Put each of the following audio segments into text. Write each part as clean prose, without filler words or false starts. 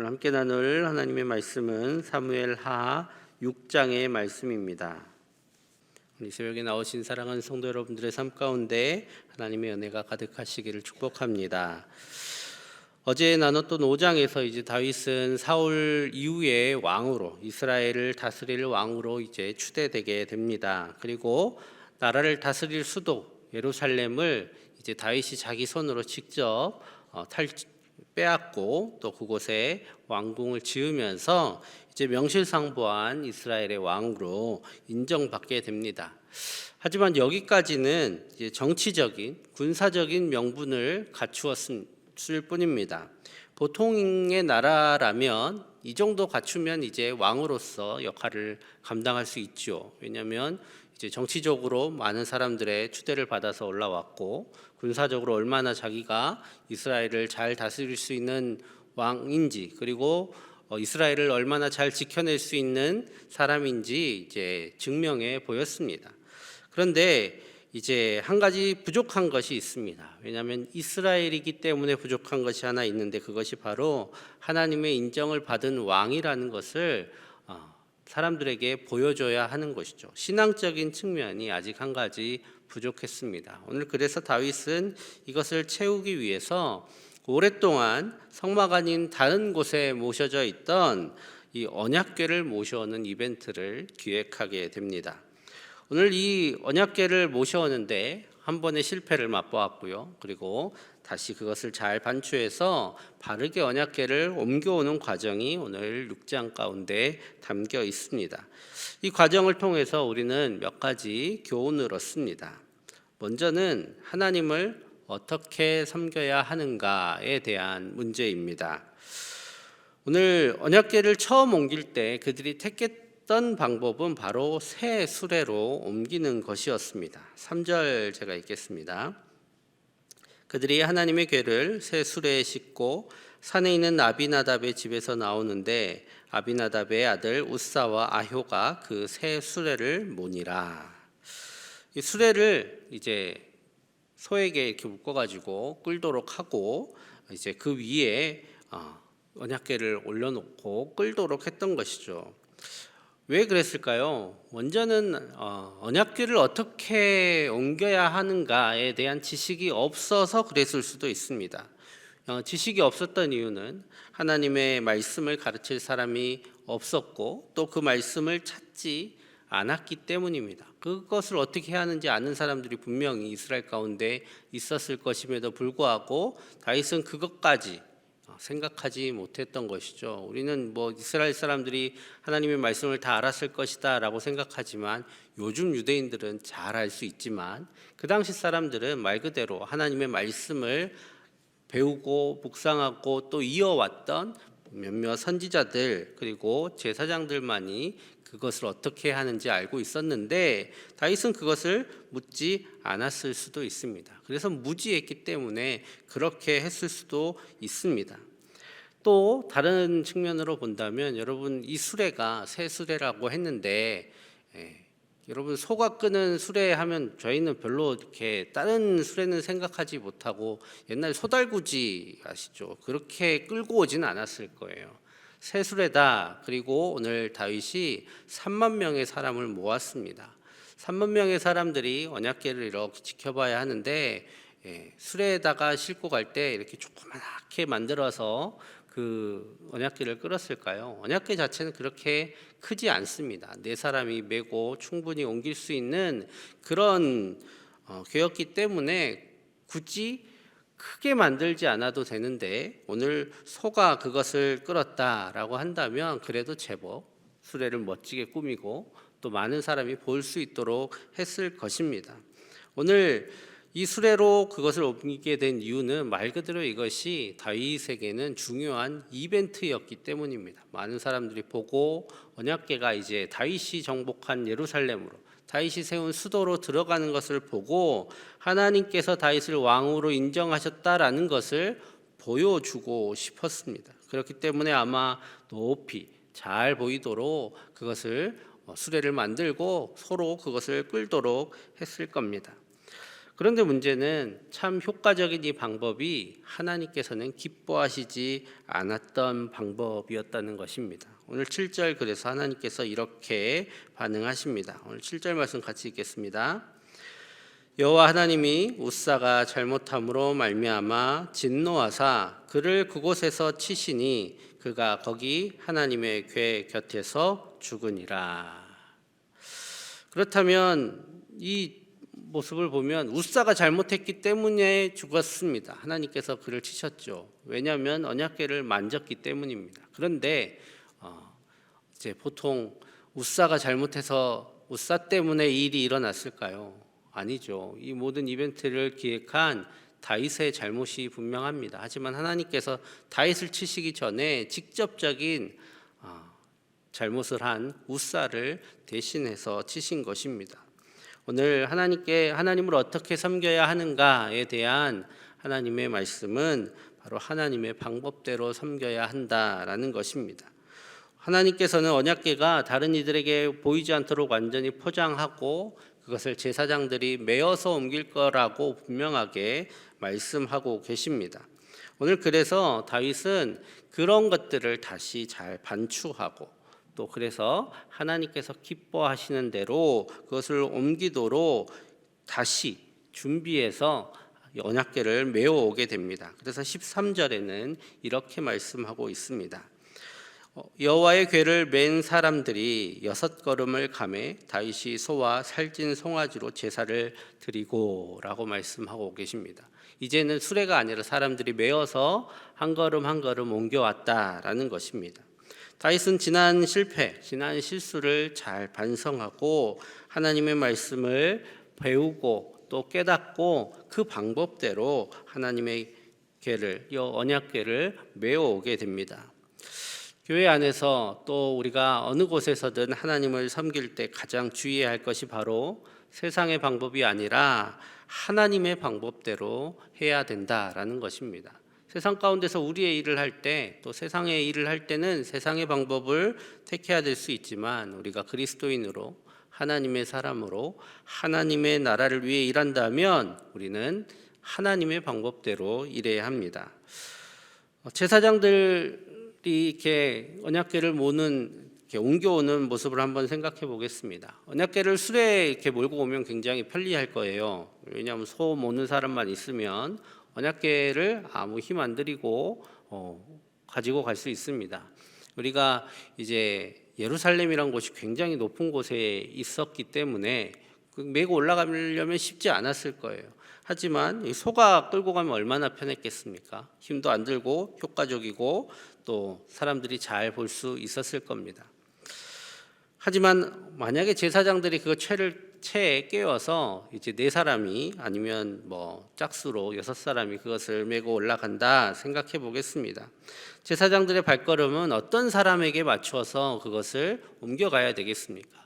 함께 나눌 하나님의 말씀은 사무엘하 6장의 말씀입니다. 이 새벽에 나오신 사랑하는 성도 여러분들의 삶 가운데 하나님의 은혜가 가득하시기를 축복합니다. 어제 나눴던 5장에서 이제 다윗은 사울 이후에 왕으로, 이스라엘을 다스릴 왕으로 이제 추대되게 됩니다. 그리고 나라를 다스릴 수도 예루살렘을 이제 다윗이 자기 손으로 직접 빼앗고 또 그곳에 왕궁을 지으면서 이제 명실상부한 이스라엘의 왕으로 인정받게 됩니다. 하지만 여기까지는 이제 정치적인 군사적인 명분을 갖추었을 뿐입니다. 보통의 나라라면 이 정도 갖추면 이제 왕으로서 역할을 감당할 수 있죠. 왜냐하면 이제 정치적으로 많은 사람들의 추대를 받아서 올라왔고 군사적으로 얼마나 자기가 이스라엘을 잘 다스릴 수 있는 왕인지, 그리고 이스라엘을 얼마나 잘 지켜낼 수 있는 사람인지 이제 증명해 보였습니다. 그런데 이제 한 가지 부족한 것이 있습니다. 왜냐하면 이스라엘이기 때문에 부족한 것이 하나 있는데, 그것이 바로 하나님의 인정을 받은 왕이라는 것을 사람들에게 보여줘야 하는 것이죠. 신앙적인 측면이 아직 한 가지 부족했습니다. 오늘 그래서 다윗은 이것을 채우기 위해서 오랫동안 성막 아닌 다른 곳에 모셔져 있던 이 언약궤를 모셔오는 이벤트를 기획하게 됩니다. 오늘 이 언약궤를 모셔오는데 한 번의 실패를 맛보았고요. 그리고 다시 그것을 잘 반추해서 바르게 언약궤를 옮겨오는 과정이 오늘 6장 가운데 담겨 있습니다. 이 과정을 통해서 우리는 몇 가지 교훈을 얻습니다. 먼저는 하나님을 어떻게 섬겨야 하는가에 대한 문제입니다. 오늘 언약궤를 처음 옮길 때 그들이 택했던 방법은 바로 새 수레로 옮기는 것이었습니다. 3절 제가 읽겠습니다. 그들이 하나님의 궤를 새 수레에 싣고 산에 있는 아비나답의 집에서 나오는데 아비나답의 아들 우사와 아효가 그 새 수레를 모니라. 이 수레를 이제 소에게 이렇게 묶어가지고 끌도록 하고 이제 그 위에 언약궤를 올려놓고 끌도록 했던 것이죠. 왜 그랬을까요? 먼저는 언약궤를 어떻게 옮겨야 하는가에 대한 지식이 없어서 그랬을 수도 있습니다. 지식이 없었던 이유는 하나님의 말씀을 가르칠 사람이 없었고 또 그 말씀을 찾지 않았기 때문입니다. 그것을 어떻게 해야 하는지 아는 사람들이 분명히 이스라엘 가운데 있었을 것임에도 불구하고 다윗은 그것까지 생각하지 못했던 것이죠. 우리는 이스라엘 사람들이 하나님의 말씀을 다 알았을 것이다 라고 생각하지만, 요즘 유대인들은 잘 알 수 있지만 그 당시 사람들은 말 그대로 하나님의 말씀을 배우고 묵상하고 또 이어왔던 몇몇 선지자들 그리고 제사장들만이 그것을 어떻게 하는지 알고 있었는데 다윗은 그것을 묻지 않았을 수도 있습니다. 그래서 무지했기 때문에 그렇게 했을 수도 있습니다. 또 다른 측면으로 본다면, 여러분 이 수레가 새 수레라고 했는데 여러분 소가 끄는 수레 하면 저희는 별로 이렇게 다른 수레는 생각하지 못하고 옛날 소달구지 아시죠? 그렇게 끌고 오지는 않았을 거예요. 새 수레다. 그리고 오늘 다윗이 3만 명의 사람을 모았습니다. 3만 명의 사람들이 언약궤를 이렇게 지켜봐야 하는데 수레에다가 싣고 갈 때 이렇게 조그맣게 만들어서 그 언약궤를 끌었을까요? 언약궤 자체는 그렇게 크지 않습니다. 4사람이 메고 충분히 옮길 수 있는 그런 궤였기 때문에 굳이 크게 만들지 않아도 되는데, 오늘 소가 그것을 끌었다라고 한다면 그래도 제법 수레를 멋지게 꾸미고 또 많은 사람이 볼 수 있도록 했을 것입니다. 오늘 이 수레로 그것을 옮기게 된 이유는 말 그대로 이것이 다윗에게는 중요한 이벤트였기 때문입니다. 많은 사람들이 보고 언약궤가 이제 다윗이 정복한 예루살렘으로, 다윗이 세운 수도로 들어가는 것을 보고 하나님께서 다윗을 왕으로 인정하셨다라는 것을 보여주고 싶었습니다. 그렇기 때문에 아마 높이 잘 보이도록 그것을 수레를 만들고 서로 그것을 끌도록 했을 겁니다. 그런데 문제는 참 효과적인 이 방법이 하나님께서는 기뻐하시지 않았던 방법이었다는 것입니다. 오늘 7절 그래서 하나님께서 이렇게 반응하십니다. 오늘 7절 말씀 같이 읽겠습니다. 여호와 하나님이 웃사가 잘못함으로 말미암아 진노하사 그를 그곳에서 치시니 그가 거기 하나님의 궤 곁에서 죽으니라. 그렇다면 이 모습을 보면 웃사가 잘못했기 때문에 죽었습니다. 하나님께서 그를 치셨죠. 왜냐하면 언약궤를 만졌기 때문입니다. 그런데 이제 보통 웃사가 잘못해서 웃사 때문에 이 일이 일어났을까요? 아니죠. 이 모든 이벤트를 기획한 다윗의 잘못이 분명합니다. 하지만 하나님께서 다윗을 치시기 전에 직접적인 잘못을 한 웃사를 대신해서 치신 것입니다. 오늘 하나님을 어떻게 섬겨야 하는가에 대한 하나님의 말씀은 바로 하나님의 방법대로 섬겨야 한다라는 것입니다. 하나님께서는 언약궤가 다른 이들에게 보이지 않도록 완전히 포장하고 그것을 제사장들이 메어서 옮길 거라고 분명하게 말씀하고 계십니다. 오늘 그래서 다윗은 그런 것들을 다시 잘 반추하고 또 그래서 하나님께서 기뻐하시는 대로 그것을 옮기도록 다시 준비해서 언약궤를 메어 오게 됩니다. 그래서 13절에는 이렇게 말씀하고 있습니다. 여호와의 궤를 맨 사람들이 6걸음을 가매 다윗이 소와 살찐 송아지로 제사를 드리고라고 말씀하고 계십니다. 이제는 수레가 아니라 사람들이 메어서 한 걸음 한 걸음 옮겨왔다라는 것입니다. 다윗은 지난 실수를 잘 반성하고 하나님의 말씀을 배우고 또 깨닫고 그 방법대로 하나님의 언약궤를 메어 오게 됩니다. 교회 안에서 또 우리가 어느 곳에서든 하나님을 섬길 때 가장 주의해야 할 것이 바로 세상의 방법이 아니라 하나님의 방법대로 해야 된다라는 것입니다. 세상 가운데서 우리의 일을 할 때 또 세상의 일을 할 때는 세상의 방법을 택해야 될 수 있지만 우리가 그리스도인으로 하나님의 사람으로 하나님의 나라를 위해 일한다면 우리는 하나님의 방법대로 일해야 합니다. 제사장들이 이렇게 언약궤를 옮겨오는 모습을 한번 생각해 보겠습니다. 언약궤를 수레에 이렇게 몰고 오면 굉장히 편리할 거예요. 왜냐하면 소 모는 사람만 있으면 언약궤를 아무 힘 안 들이고 가지고 갈 수 있습니다. 우리가 이제 예루살렘이란 곳이 굉장히 높은 곳에 있었기 때문에 메고 올라가려면 쉽지 않았을 거예요. 하지만 소가 끌고 가면 얼마나 편했겠습니까? 힘도 안 들고 효과적이고 또 사람들이 잘 볼 수 있었을 겁니다. 하지만 만약에 제사장들이 그 채에 깨워서 이제 4사람이 아니면 짝수로 6사람이 그것을 메고 올라간다 생각해 보겠습니다. 제사장들의 발걸음은 어떤 사람에게 맞춰서 그것을 옮겨가야 되겠습니까?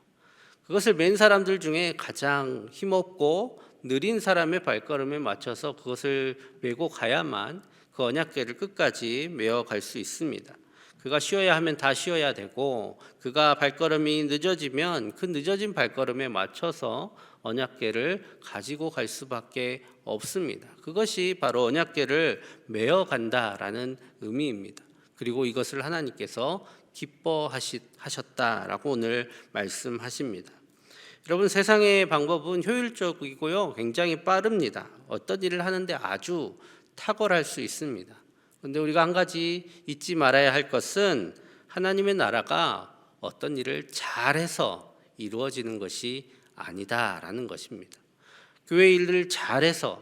그것을 맨 사람들 중에 가장 힘없고 느린 사람의 발걸음에 맞춰서 그것을 메고 가야만 그 언약궤를 끝까지 메어 갈 수 있습니다. 그가 쉬어야 하면 다 쉬어야 되고 그가 발걸음이 늦어지면 그 늦어진 발걸음에 맞춰서 언약궤를 가지고 갈 수밖에 없습니다. 그것이 바로 언약궤를 메어 간다라는 의미입니다. 그리고 이것을 하나님께서 기뻐하셨다라고 오늘 말씀하십니다. 여러분, 세상의 방법은 효율적이고요, 굉장히 빠릅니다. 어떤 일을 하는데 아주 탁월할 수 있습니다. 그런데 우리가 한 가지 잊지 말아야 할 것은 하나님의 나라가 어떤 일을 잘해서 이루어지는 것이 아니다라는 것입니다. 교회 일을 잘해서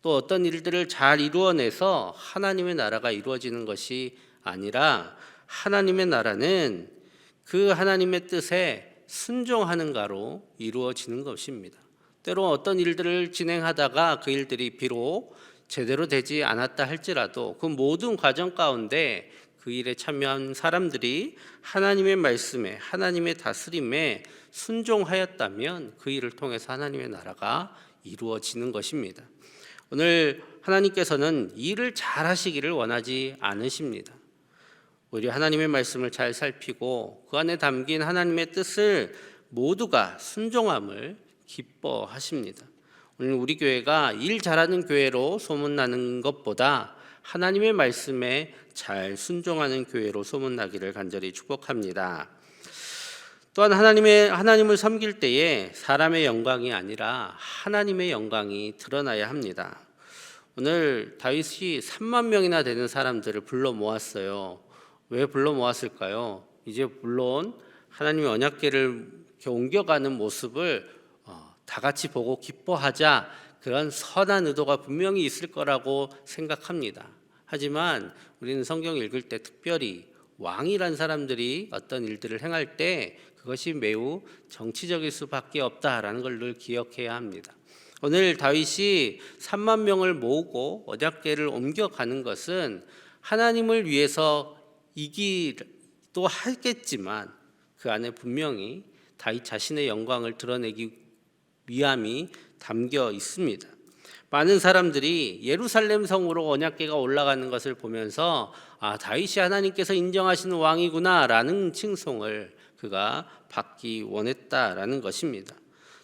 또 어떤 일들을 잘 이루어내서 하나님의 나라가 이루어지는 것이 아니라 하나님의 나라는 그 하나님의 뜻에 순종하는가로 이루어지는 것입니다. 때로 어떤 일들을 진행하다가 그 일들이 비록 제대로 되지 않았다 할지라도 그 모든 과정 가운데 그 일에 참여한 사람들이 하나님의 말씀에 하나님의 다스림에 순종하였다면 그 일을 통해서 하나님의 나라가 이루어지는 것입니다. 오늘 하나님께서는 일을 잘 하시기를 원하지 않으십니다. 오히려 하나님의 말씀을 잘 살피고 그 안에 담긴 하나님의 뜻을 모두가 순종함을 기뻐하십니다. 오늘 우리 교회가 일 잘하는 교회로 소문나는 것보다 하나님의 말씀에 잘 순종하는 교회로 소문나기를 간절히 축복합니다. 또한 하나님을 섬길 때에 사람의 영광이 아니라 하나님의 영광이 드러나야 합니다. 오늘 다윗이 3만 명이나 되는 사람들을 불러 모았어요. 왜 불러 모았을까요? 이제 물론 하나님의 언약궤를 이렇게 옮겨가는 모습을 다 같이 보고 기뻐하자, 그런 선한 의도가 분명히 있을 거라고 생각합니다. 하지만 우리는 성경 읽을 때 특별히 왕이란 사람들이 어떤 일들을 행할 때 그것이 매우 정치적일 수밖에 없다라는 걸 늘 기억해야 합니다. 오늘 다윗이 3만 명을 모으고 언약궤를 옮겨가는 것은 하나님을 위해서 이기도 하겠지만 그 안에 분명히 다윗 자신의 영광을 드러내기 위함이 담겨 있습니다. 많은 사람들이 예루살렘 성으로 언약궤가 올라가는 것을 보면서 다윗이 하나님께서 인정하시는 왕이구나라는 칭송을 그가 받기 원했다라는 것입니다.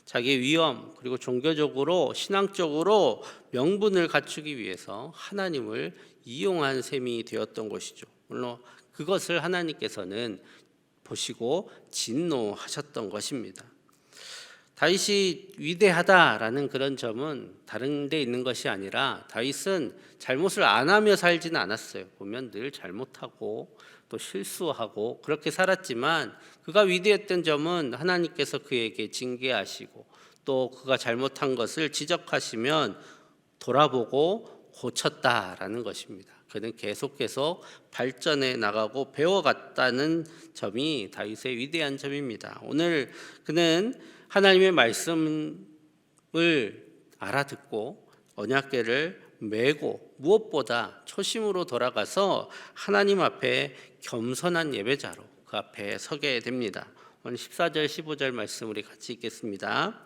자기의 위엄 그리고 종교적으로 신앙적으로 명분을 갖추기 위해서 하나님을 이용한 셈이 되었던 것이죠. 물론 그것을 하나님께서는 보시고 진노하셨던 것입니다. 다윗이 위대하다라는 그런 점은 다른 데 있는 것이 아니라 다윗은 잘못을 안 하며 살지는 않았어요. 보면 늘 잘못하고 또 실수하고 그렇게 살았지만 그가 위대했던 점은 하나님께서 그에게 징계하시고 또 그가 잘못한 것을 지적하시면 돌아보고 고쳤다라는 것입니다. 그는 계속 발전해 나가고 배워갔다는 점이 다윗의 위대한 점입니다. 오늘 그는 하나님의 말씀을 알아듣고 언약궤를 메고 무엇보다 초심으로 돌아가서 하나님 앞에 겸손한 예배자로 그 앞에 서게 됩니다. 오늘 14절 15절 말씀 우리 같이 읽겠습니다.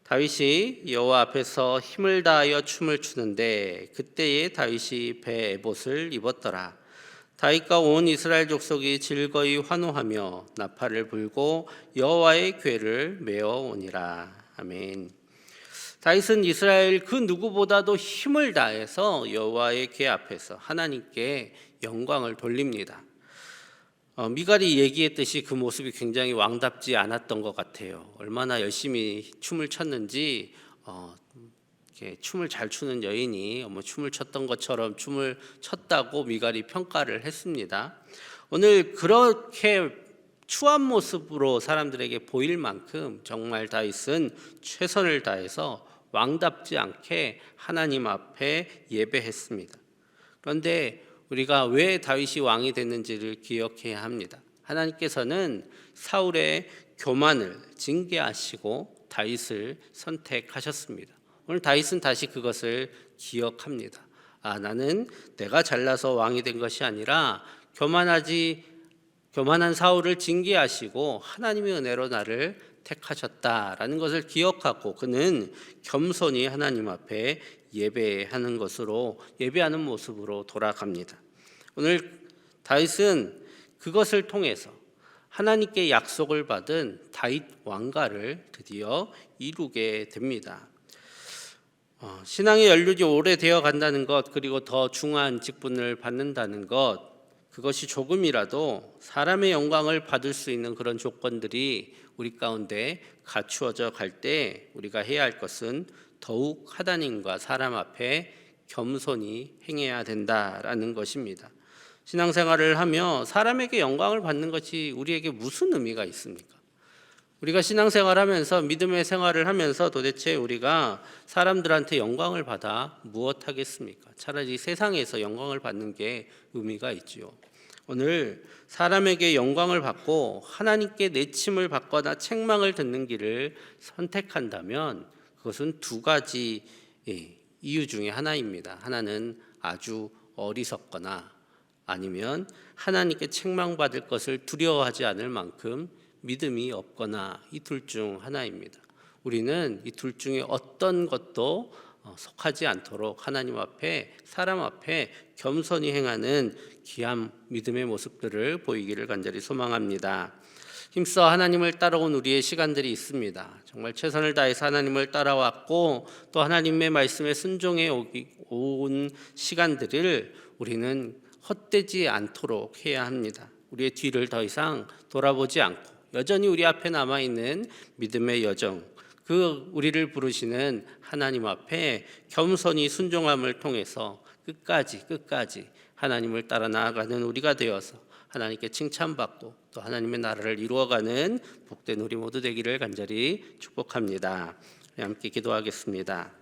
다윗이 여호와 앞에서 힘을 다하여 춤을 추는데 그때에 다윗이 배 에봇을 입었더라. 다윗과 온 이스라엘 족속이 즐거이 환호하며 나팔을 불고 여호와의 궤를 메어 오니라. 아멘. 다윗은 이스라엘 그 누구보다도 힘을 다해서 여호와의 궤 앞에서 하나님께 영광을 돌립니다. 미갈이 얘기했듯이 그 모습이 굉장히 왕답지 않았던 것 같아요. 얼마나 열심히 춤을 췄는지 이렇게 춤을 잘 추는 여인이 춤을 췄던 것처럼 춤을 췄다고 미갈이 평가를 했습니다. 오늘 그렇게 추한 모습으로 사람들에게 보일 만큼 정말 다윗은 최선을 다해서 왕답지 않게 하나님 앞에 예배했습니다. 그런데 우리가 왜 다윗이 왕이 됐는지를 기억해야 합니다. 하나님께서는 사울의 교만을 징계하시고 다윗을 선택하셨습니다. 오늘 다윗은 다시 그것을 기억합니다. 나는 내가 잘나서 왕이 된 것이 아니라 교만한 사울을 징계하시고 하나님의 은혜로 나를 택하셨다라는 것을 기억하고 그는 겸손히 하나님 앞에 예배하는 모습으로 돌아갑니다. 오늘 다윗은 그것을 통해서 하나님께 약속을 받은 다윗 왕가를 드디어 이루게 됩니다. 신앙의 연륜이 오래되어 간다는 것, 그리고 더 중한 직분을 받는다는 것, 그것이 조금이라도 사람의 영광을 받을 수 있는 그런 조건들이 우리 가운데 갖추어져 갈 때 우리가 해야 할 것은 더욱 하나님과 사람 앞에 겸손히 행해야 된다라는 것입니다. 신앙생활을 하며 사람에게 영광을 받는 것이 우리에게 무슨 의미가 있습니까? 우리가 신앙생활하면서 믿음의 생활을 하면서 도대체 우리가 사람들한테 영광을 받아 무엇 하겠습니까? 차라리 세상에서 영광을 받는 게 의미가 있지요. 오늘 사람에게 영광을 받고 하나님께 내침을 받거나 책망을 듣는 길을 선택한다면 그것은 두 가지 이유 중에 하나입니다. 하나는 아주 어리석거나 아니면 하나님께 책망받을 것을 두려워하지 않을 만큼 믿음이 없거나 이 둘 중 하나입니다. 우리는 이 둘 중에 어떤 것도 속하지 않도록 하나님 앞에 사람 앞에 겸손히 행하는 귀한 믿음의 모습들을 보이기를 간절히 소망합니다. 힘써 하나님을 따라온 우리의 시간들이 있습니다. 정말 최선을 다해서 하나님을 따라왔고 또 하나님의 말씀에 순종해 온 시간들을 우리는 헛되지 않도록 해야 합니다. 우리의 뒤를 더 이상 돌아보지 않고 여전히 우리 앞에 남아있는 믿음의 여정, 그 우리를 부르시는 하나님 앞에 겸손히 순종함을 통해서 끝까지 하나님을 따라 나아가는 우리가 되어서 하나님께 칭찬받고 또 하나님의 나라를 이루어가는 복된 우리 모두 되기를 간절히 축복합니다. 함께 기도하겠습니다.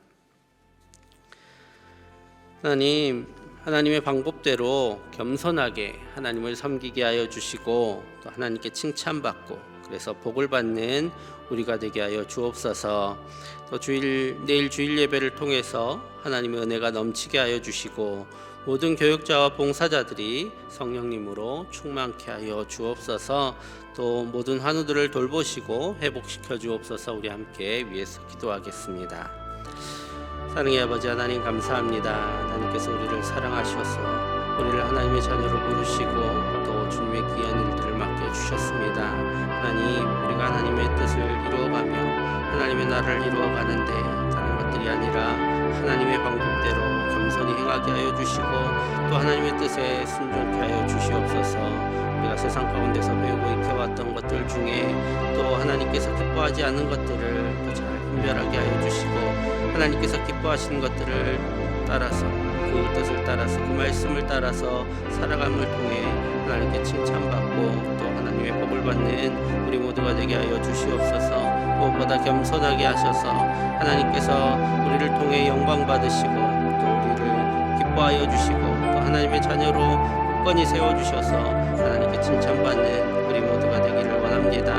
하나님의 방법대로 겸손하게 하나님을 섬기게 하여 주시고 또 하나님께 칭찬받고 그래서 복을 받는 우리가 되게 하여 주옵소서. 또 내일 주일 예배를 통해서 하나님의 은혜가 넘치게 하여 주시고 모든 교육자와 봉사자들이 성령님으로 충만케 하여 주옵소서. 또 모든 환우들을 돌보시고 회복시켜 주옵소서. 우리 함께 위에서 기도하겠습니다. 사랑의 아버지 하나님 감사합니다. 하나님께서 우리를 사랑하셔서 우리를 하나님의 자녀로 부르시고 또 주님의 귀한 일들을 맡겨주셨습니다. 하나님, 우리가 하나님의 뜻을 이루어가며 하나님의 나라를 이루어가는데 다른 것들이 아니라 하나님의 방법대로 겸손히 행하게 하여 주시고 또 하나님의 뜻에 순종케 하여 주시옵소서. 우리가 세상 가운데서 배우고 익혀왔던 것들 중에 또 하나님께서 기뻐하지 않는 것들을 또 잘 분별하게 하여 주시고 하나님께서 기뻐하시는 것들을 따라서 그 뜻을 따라서 그 말씀을 따라서 살아감을 통해 하나님께 칭찬받고 또 하나님의 복을 받는 우리 모두가 되게 하여 주시옵소서. 무엇보다 겸손하게 하셔서 하나님께서 우리를 통해 영광 받으시고 또 우리를 기뻐하여 주시고 또 하나님의 자녀로 굳건히 세워주셔서 하나님께 칭찬받는 우리 모두가 되기를 원합니다.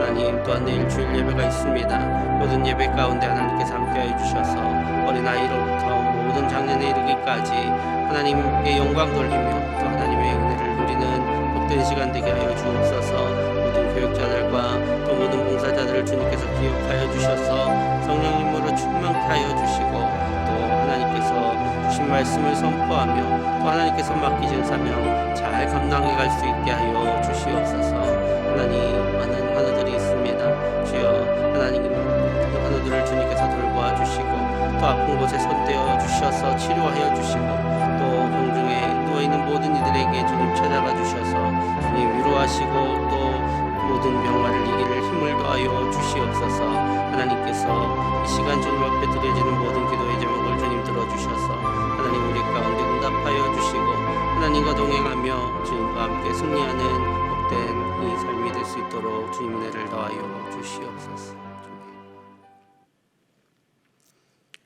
하나님, 또한 내일 주일 예배가 있습니다. 모든 예배 가운데 하나님께서 함께하여 주셔서 어린아이로부터 모든 장년에 이르기까지 하나님께 영광 돌리며 또 하나님의 은혜를 누리는 복된 시간 되게 하여 주옵소서. 모든 교육자들과 또 모든 봉사자들을 주님께서 기억하여 주셔서 성령님으로 충만케 하여 주시고 또 하나님께서 주신 말씀을 선포하며 또 하나님께서 맡기신 사명 잘 감당해 갈 수 있게 하여 주시옵소서. 하나님, 많은 환우들이 있습니다. 주여, 하나님 환우들을 주님께서 돌보아 주시고 또 아픈 곳에 손대어 주셔서 치료하여 주시고 또 공중에 누워있는 모든 이들에게 주님 찾아가 주셔서 주님 위로하시고 또 모든 병마를 이기를 힘을 더하여 주시옵소서. 하나님께서 이 시간 주님 앞에 드려지는 모든 기도의 제목을 주님 들어주셔서 하나님 우리 가운데 응답하여 주시고 하나님과 동행하며 주님과 함께 승리하는 복된 이 삶이 될 수 있도록 주님 은혜를 더하여 주시옵소서.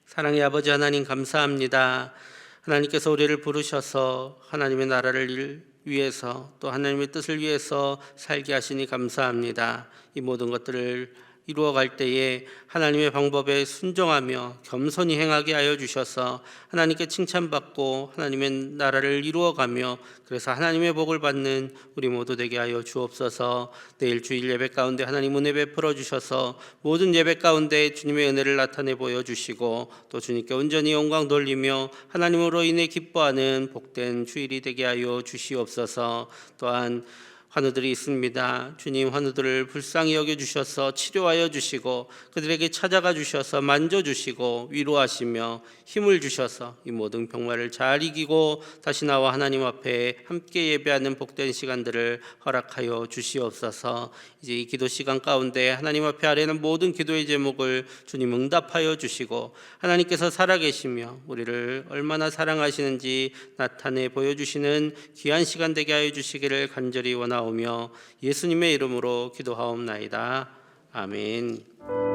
사랑의 아버지 하나님 감사합니다. 하나님께서 우리를 부르셔서 하나님의 나라를 위해서 또 하나님의 뜻을 위해서 살게 하시니 감사합니다. 이 모든 것들을 이루어갈 때에 하나님의 방법에 순종하며 겸손히 행하게 하여 주셔서 하나님께 칭찬받고 하나님의 나라를 이루어가며 그래서 하나님의 복을 받는 우리 모두 되게 하여 주옵소서. 내일 주일 예배 가운데 하나님 은혜 베풀어 주셔서 모든 예배 가운데 주님의 은혜를 나타내 보여주시고 또 주님께 온전히 영광 돌리며 하나님으로 인해 기뻐하는 복된 주일이 되게 하여 주시옵소서. 또한 환우들이 있습니다. 주님, 환우들을 불쌍히 여겨주셔서 치료하여 주시고 그들에게 찾아가 주셔서 만져주시고 위로하시며 힘을 주셔서 이 모든 병마를 잘 이기고 다시 나와 하나님 앞에 함께 예배하는 복된 시간들을 허락하여 주시옵소서. 이제 이 기도 시간 가운데 하나님 앞에 아뢰는 모든 기도의 제목을 주님 응답하여 주시고 하나님께서 살아계시며 우리를 얼마나 사랑하시는지 나타내 보여주시는 귀한 시간 되게 하여 주시기를 간절히 원하오며 예수님의 이름으로 기도하옵나이다. 아멘.